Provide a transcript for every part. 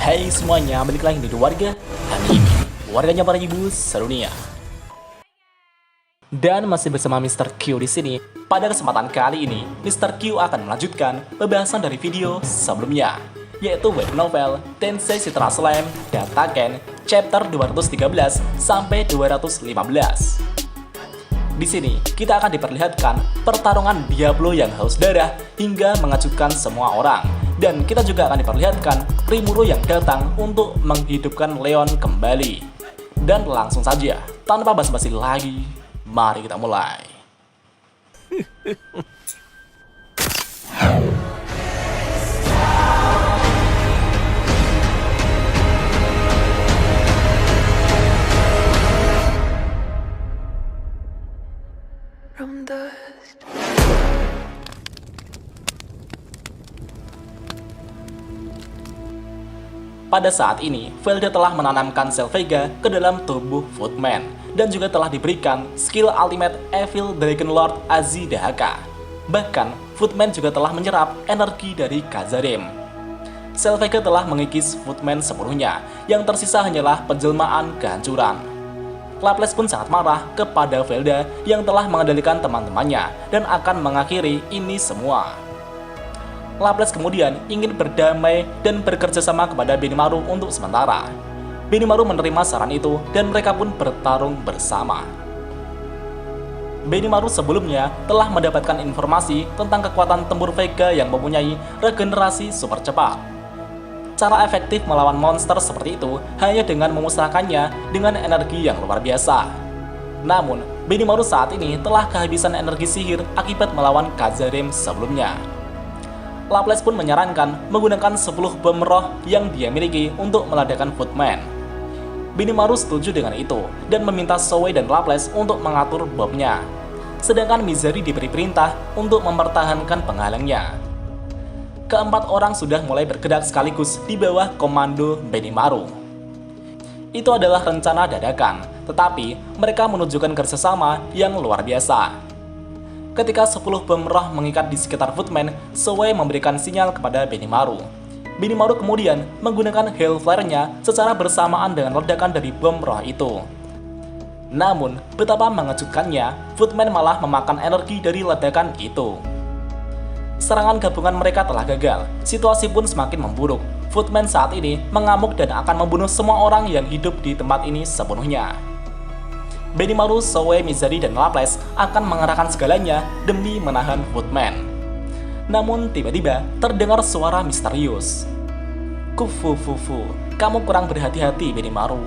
Hai semuanya, balik lagi di warga anime, warganya para ibu sedunia. Dan masih bersama Mr. Q di sini. Pada kesempatan kali ini, Mr. Q akan melanjutkan pembahasan dari video sebelumnya, yaitu web novel Tensei Citra Slam Dataken chapter 213 sampai 215. Di sini, kita akan diperlihatkan pertarungan Diablo yang haus darah hingga mengejutkan semua orang. Dan kita juga akan diperlihatkan Rimuru yang datang untuk menghidupkan Leon kembali. Dan langsung saja, tanpa basa-basi lagi, mari kita mulai. From dust. Pada saat ini, Velda telah menanamkan sel Vega ke dalam tubuh Footman dan juga telah diberikan skill ultimate Evil Dragon Lord Azidahaka. Bahkan, Footman juga telah menyerap energi dari Kazarem. Sel Vega telah mengikis Footman sepenuhnya, yang tersisa hanyalah penjelmaan kehancuran. Laples pun sangat marah kepada Velda yang telah mengendalikan teman-temannya dan akan mengakhiri ini semua. Laples kemudian ingin berdamai dan bekerja sama kepada Benimaru untuk sementara. Benimaru menerima saran itu dan mereka pun bertarung bersama. Benimaru sebelumnya telah mendapatkan informasi tentang kekuatan tempur Vega yang mempunyai regenerasi super cepat. Cara efektif melawan monster seperti itu hanya dengan memusnahkannya dengan energi yang luar biasa. Namun, Benimaru saat ini telah kehabisan energi sihir akibat melawan Kazarem sebelumnya. Laples pun menyarankan menggunakan 10 bom roh yang dia miliki untuk meledakan Footman. Benimaru setuju dengan itu dan meminta Soe dan Laples untuk mengatur bomnya. Sedangkan Mizari diberi perintah untuk mempertahankan penghalangnya. Keempat orang sudah mulai bergerak sekaligus di bawah komando Benimaru. Itu adalah rencana dadakan, tetapi mereka menunjukkan kerjasama yang luar biasa. Ketika 10 bom roh mengikat di sekitar Footman, Soe memberikan sinyal kepada Benimaru. Benimaru kemudian menggunakan Hellfire-nya secara bersamaan dengan ledakan dari bom roh itu. Namun, betapa mengejutkannya, Footman malah memakan energi dari ledakan itu. Serangan gabungan mereka telah gagal, situasi pun semakin memburuk. Footman saat ini mengamuk dan akan membunuh semua orang yang hidup di tempat ini sepenuhnya. Benimaru, Soe, Mizari, dan Laples akan mengerahkan segalanya demi menahan Footman. Namun tiba-tiba terdengar suara misterius. Kufufufu, kamu kurang berhati-hati Benimaru.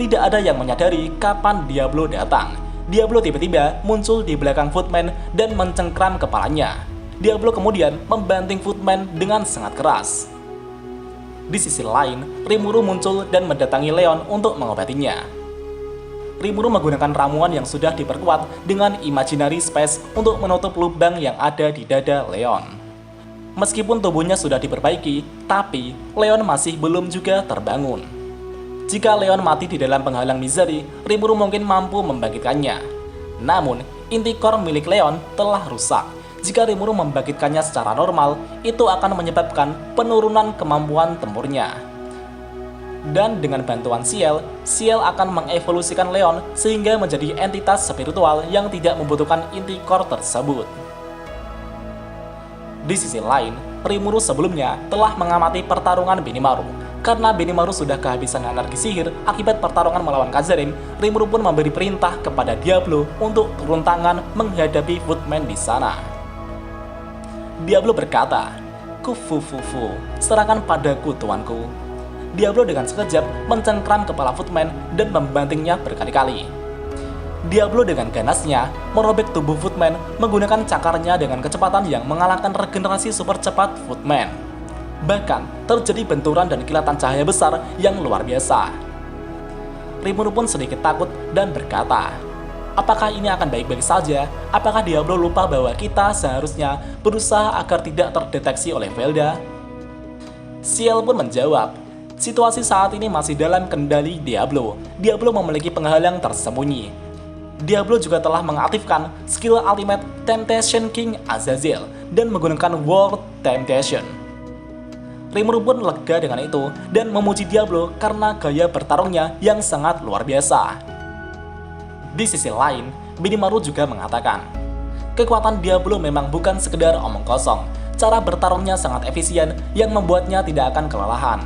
Tidak ada yang menyadari kapan Diablo datang. Diablo tiba-tiba muncul di belakang Footman dan mencengkram kepalanya. Diablo kemudian membanting Footman dengan sangat keras. Di sisi lain, Rimuru muncul dan mendatangi Leon untuk mengobatinya. Rimuru menggunakan ramuan yang sudah diperkuat dengan imaginary space untuk menutup lubang yang ada di dada Leon. Meskipun tubuhnya sudah diperbaiki, tapi Leon masih belum juga terbangun. Jika Leon mati di dalam penghalang Mizari, Rimuru mungkin mampu membangkitkannya. Namun, inti core milik Leon telah rusak. Jika Rimuru membangkitkannya secara normal, itu akan menyebabkan penurunan kemampuan tempurnya. Dan dengan bantuan Ciel akan mengevolusikan Leon sehingga menjadi entitas spiritual yang tidak membutuhkan inti core tersebut. Di sisi lain, Rimuru sebelumnya telah mengamati pertarungan Benimaru. Karena Benimaru sudah kehabisan energi sihir akibat pertarungan melawan Kazarem, Rimuru pun memberi perintah kepada Diablo untuk turun tangan menghadapi Footman di sana. Diablo berkata, "Kufufufu, serahkan padaku tuanku." Diablo dengan sekejap mencengkram kepala Footman dan membantingnya berkali-kali. Diablo dengan ganasnya merobek tubuh Footman menggunakan cakarnya dengan kecepatan yang mengalahkan regenerasi super cepat Footman. Bahkan terjadi benturan dan kilatan cahaya besar yang luar biasa. Rimuru pun sedikit takut dan berkata, "Apakah ini akan baik-baik saja? Apakah Diablo lupa bahwa kita seharusnya berusaha agar tidak terdeteksi oleh Velda?" Ciel pun menjawab, "Situasi saat ini masih dalam kendali Diablo. Diablo memiliki penghalang tersembunyi. Diablo juga telah mengaktifkan skill ultimate Temptation King Azazel dan menggunakan World Temptation." Rimuru pun lega dengan itu dan memuji Diablo karena gaya bertarungnya yang sangat luar biasa. Di sisi lain, Benimaru juga mengatakan, kekuatan Diablo memang bukan sekedar omong kosong, cara bertarungnya sangat efisien yang membuatnya tidak akan kelelahan.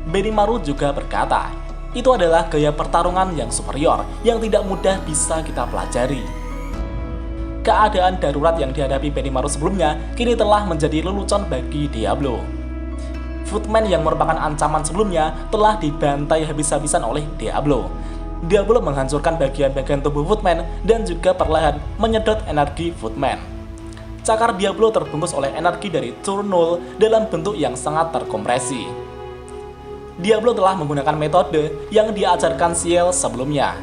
Benimaru juga berkata, itu adalah gaya pertarungan yang superior yang tidak mudah bisa kita pelajari. Keadaan darurat yang dihadapi Benimaru sebelumnya kini telah menjadi lelucon bagi Diablo. Footman yang merupakan ancaman sebelumnya telah dibantai habis-habisan oleh Diablo. Diablo menghancurkan bagian-bagian tubuh Footman dan juga perlahan menyedot energi Footman. Cakar Diablo terbungkus oleh energi dari Turnul dalam bentuk yang sangat terkompresi. Diablo telah menggunakan metode yang diajarkan Ciel sebelumnya.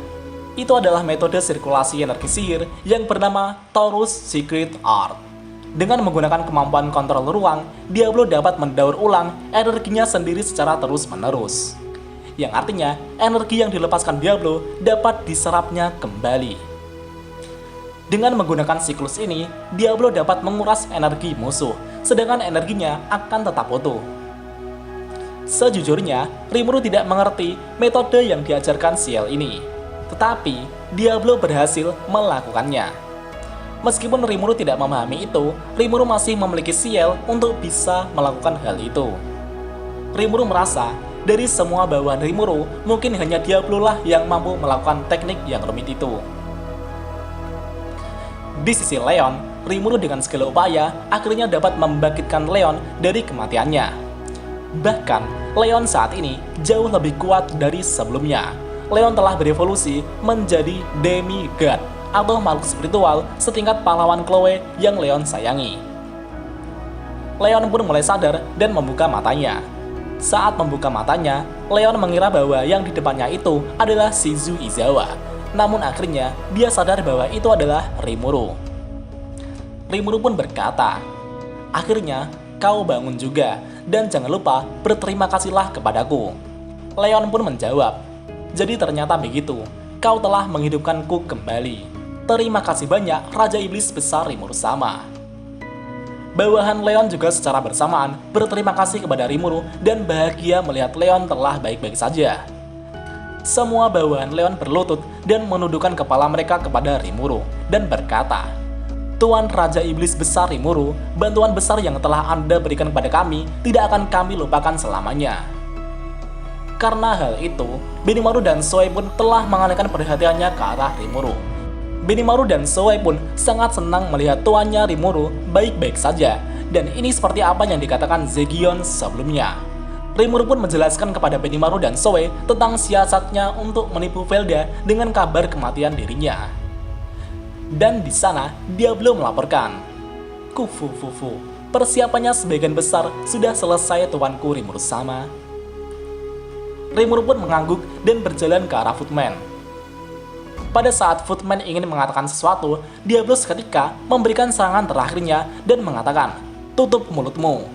Itu adalah metode sirkulasi energi sihir yang bernama Taurus Secret Art. Dengan menggunakan kemampuan kontrol ruang, Diablo dapat mendaur ulang energinya sendiri secara terus-menerus. Yang artinya, energi yang dilepaskan Diablo dapat diserapnya kembali. Dengan menggunakan siklus ini, Diablo dapat menguras energi musuh, sedangkan energinya akan tetap utuh. Sejujurnya, Rimuru tidak mengerti metode yang diajarkan Ciel ini. Tetapi, Diablo berhasil melakukannya. Meskipun Rimuru tidak memahami itu, Rimuru masih memiliki Ciel untuk bisa melakukan hal itu. Rimuru merasa, dari semua bawahan Rimuru, mungkin hanya Diablo lah yang mampu melakukan teknik yang rumit itu. Di sisi Leon, Rimuru dengan segala upaya akhirnya dapat membangkitkan Leon dari kematiannya. Bahkan, Leon saat ini jauh lebih kuat dari sebelumnya. Leon telah berevolusi menjadi demigod atau makhluk spiritual setingkat pahlawan Chloe yang Leon sayangi. Leon pun mulai sadar dan membuka matanya. Saat membuka matanya, Leon mengira bahwa yang di depannya itu adalah Shizu Izawa. Namun akhirnya, dia sadar bahwa itu adalah Rimuru. Rimuru pun berkata, akhirnya kau bangun juga, dan jangan lupa berterima kasihlah kepadaku. Leon pun menjawab, jadi ternyata begitu, kau telah menghidupkanku kembali. Terima kasih banyak Raja Iblis Besar Rimuru sama. Bawahan Leon juga secara bersamaan berterima kasih kepada Rimuru dan bahagia melihat Leon telah baik-baik saja. Semua bawahan Leon berlutut dan menundukkan kepala mereka kepada Rimuru dan berkata, Tuan Raja Iblis Besar Rimuru, bantuan besar yang telah Anda berikan kepada kami tidak akan kami lupakan selamanya. Karena hal itu, Benimaru dan Zoe pun telah mengalihkan perhatiannya ke arah Rimuru. Benimaru dan Zoe pun sangat senang melihat tuannya Rimuru baik-baik saja, dan ini seperti apa yang dikatakan Zegion sebelumnya. Rimuru pun menjelaskan kepada Benimaru dan Zoe tentang siasatnya untuk menipu Velda dengan kabar kematian dirinya. Dan di sana, Diablo melaporkan, Kufu-fufu, persiapannya sebagian besar sudah selesai tuanku Rimuru sama. Rimuru pun mengangguk dan berjalan ke arah Footman. Pada saat Footman ingin mengatakan sesuatu, Diablo seketika memberikan serangan terakhirnya dan mengatakan, tutup mulutmu.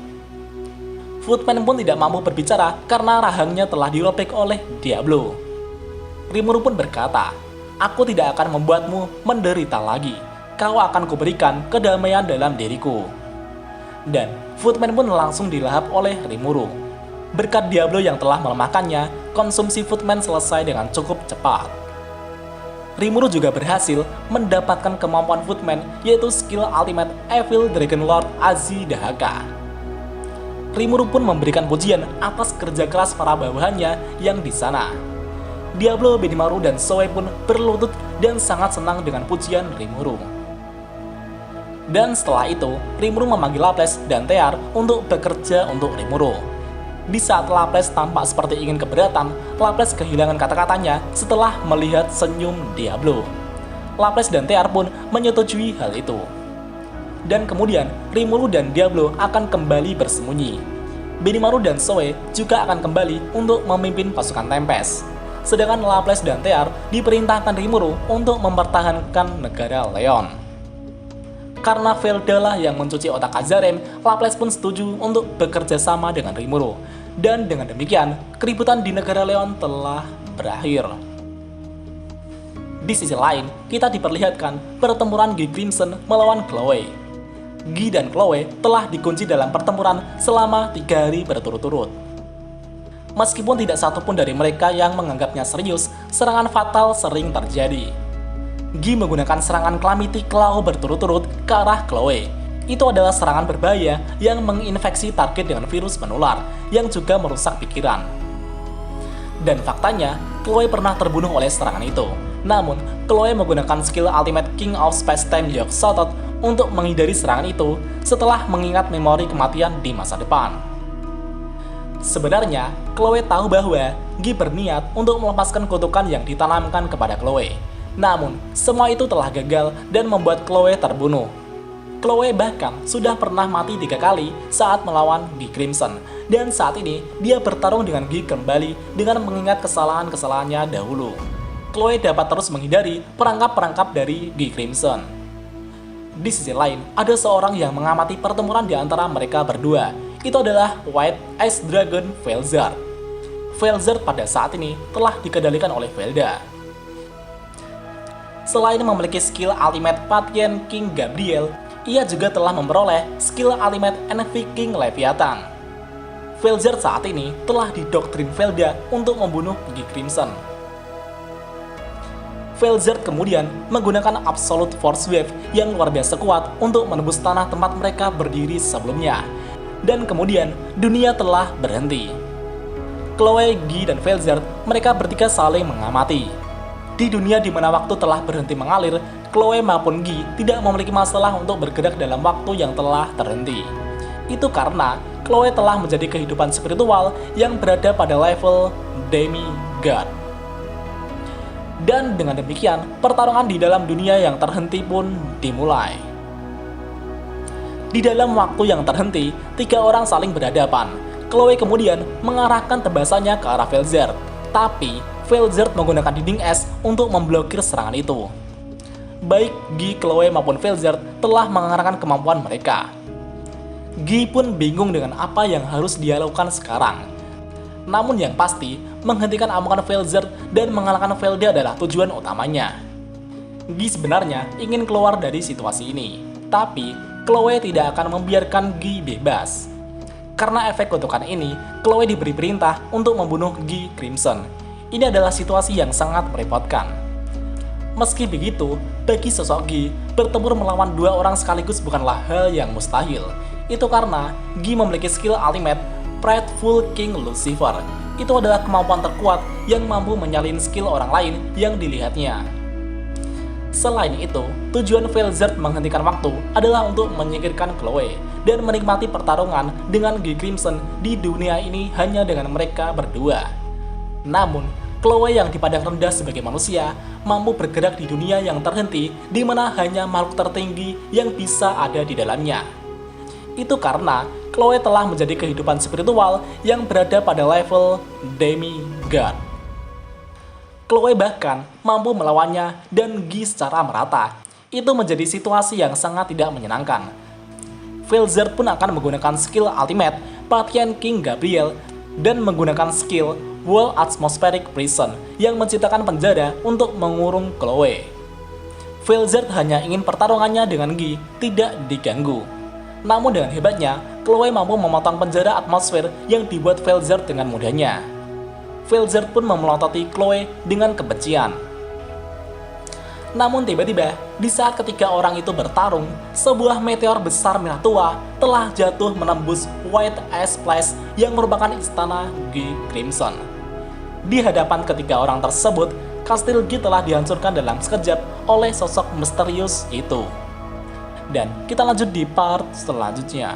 Footman pun tidak mampu berbicara karena rahangnya telah dirobek oleh Diablo. Rimuru pun berkata, aku tidak akan membuatmu menderita lagi. Kau akan kuberikan kedamaian dalam diriku. Dan Footman pun langsung dilahap oleh Rimuru. Berkat Diablo yang telah melemahkannya, konsumsi Footman selesai dengan cukup cepat. Rimuru juga berhasil mendapatkan kemampuan Footman, yaitu skill ultimate Evil Dragon Lord Azi Dahaka. Rimuru pun memberikan pujian atas kerja keras para bawahannya yang di sana. Diablo, Benimaru, dan Zoe pun berlutut dan sangat senang dengan pujian Rimuru. Dan setelah itu, Rimuru memanggil Laples dan Tear untuk bekerja untuk Rimuru. Di saat Laples tampak seperti ingin keberatan, Laples kehilangan kata-katanya setelah melihat senyum Diablo. Laples dan Tear pun menyetujui hal itu. Dan kemudian, Rimuru dan Diablo akan kembali bersembunyi. Benimaru dan Zoe juga akan kembali untuk memimpin pasukan Tempest. Sedangkan Laples dan Tear diperintahkan Rimuru untuk mempertahankan negara Leon. Karena Velda lah yang mencuci otak Azarem, Laples pun setuju untuk bekerja sama dengan Rimuru. Dan dengan demikian, keributan di negara Leon telah berakhir. Di sisi lain, kita diperlihatkan pertempuran G Crimson melawan Chloe. Gi dan Chloe telah dikunci dalam pertempuran selama 3 hari berturut-turut. Meskipun tidak satupun dari mereka yang menganggapnya serius, serangan fatal sering terjadi. Gi menggunakan serangan Calamity Claw berturut-turut ke arah Chloe. Itu adalah serangan berbahaya yang menginfeksi target dengan virus menular, yang juga merusak pikiran. Dan faktanya, Chloe pernah terbunuh oleh serangan itu. Namun, Chloe menggunakan skill Ultimate King of Space-Time Yogg-Sothoth untuk menghindari serangan itu setelah mengingat memori kematian di masa depan. Sebenarnya, Chloe tahu bahwa Gi berniat untuk melepaskan kutukan yang ditanamkan kepada Chloe. Namun, semua itu telah gagal dan membuat Chloe terbunuh. Chloe bahkan sudah pernah mati 3 kali saat melawan Gi Crimson, dan saat ini dia bertarung dengan Gi kembali dengan mengingat kesalahan-kesalahannya dahulu. Chloe dapat terus menghindari perangkap-perangkap dari Gi Crimson. Di sisi lain, ada seorang yang mengamati pertempuran di antara mereka berdua. Itu adalah White Ice Dragon Velzard. Velzard pada saat ini telah dikendalikan oleh Velda. Selain memiliki skill Ultimate Pathian King Gabriel, ia juga telah memperoleh skill Ultimate Envy King Leviathan. Velzard saat ini telah didoktrin Velda untuk membunuh Gi Crimson. Velzard kemudian menggunakan Absolute Force Wave yang luar biasa kuat untuk menembus tanah tempat mereka berdiri sebelumnya. Dan kemudian, dunia telah berhenti. Chloe, Gi, dan Velzard, mereka bertiga saling mengamati. Di dunia di mana waktu telah berhenti mengalir, Chloe maupun Gi tidak memiliki masalah untuk bergerak dalam waktu yang telah terhenti. Itu karena Chloe telah menjadi kehidupan spiritual yang berada pada level demigod. Dan dengan demikian, pertarungan di dalam dunia yang terhenti pun dimulai. Di dalam waktu yang terhenti, 3 orang saling berhadapan. Chloe kemudian mengarahkan tebasannya ke arah Velzard, tapi Velzard menggunakan dinding es untuk memblokir serangan itu. Baik Gi, Chloe maupun Velzard telah mengarahkan kemampuan mereka. Gi pun bingung dengan apa yang harus dia lakukan sekarang. Namun yang pasti, menghentikan amukan Velzard dan mengalahkan Velda adalah tujuan utamanya. Gi sebenarnya ingin keluar dari situasi ini, tapi Chloe tidak akan membiarkan Gi bebas. Karena efek kutukan ini, Chloe diberi perintah untuk membunuh Gi Crimson. Ini adalah situasi yang sangat merepotkan. Meski begitu, bagi sosok Gi, bertempur melawan 2 orang sekaligus bukanlah hal yang mustahil. Itu karena Gi memiliki skill ultimate Prideful King Lucifer. Itu adalah kemampuan terkuat yang mampu menyalin skill orang lain yang dilihatnya. Selain itu, tujuan Velzard menghentikan waktu adalah untuk menyingkirkan Chloe dan menikmati pertarungan dengan Gi Crimson di dunia ini hanya dengan mereka berdua. Namun, Chloe yang dipandang rendah sebagai manusia mampu bergerak di dunia yang terhenti di mana hanya makhluk tertinggi yang bisa ada di dalamnya. Itu karena Chloe telah menjadi kehidupan spiritual yang berada pada level demigod. Chloe bahkan mampu melawannya dan Gi secara merata. Itu menjadi situasi yang sangat tidak menyenangkan. Velzard pun akan menggunakan skill ultimate Pathian King Gabriel dan menggunakan skill Wall Atmospheric Prison yang menciptakan penjara untuk mengurung Chloe. Velzard hanya ingin pertarungannya dengan Gi tidak diganggu. Namun dengan hebatnya, Chloe mampu memotong penjara atmosfer yang dibuat Velzard dengan mudahnya. Velzard pun memelototi Chloe dengan kebencian. Namun tiba-tiba, di saat ketiga orang itu bertarung, sebuah meteor besar merah tua telah jatuh menembus White Ice Place yang merupakan istana Gi Crimson. Di hadapan ketiga orang tersebut, kastil Gi telah dihancurkan dalam sekejap oleh sosok misterius itu. Dan kita lanjut di part selanjutnya.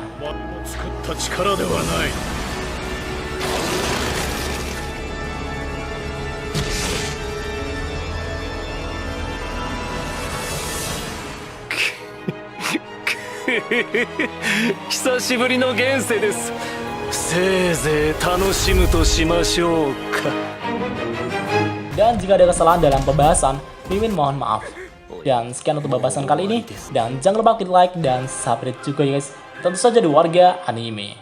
Dan jika ada kesalahan dalam pembahasan, Mimin mohon maaf. Dan sekian untuk pembahasan kali ini. Dan jangan lupa klik like dan subscribe juga ya guys. Tentu saja di Warga Anime.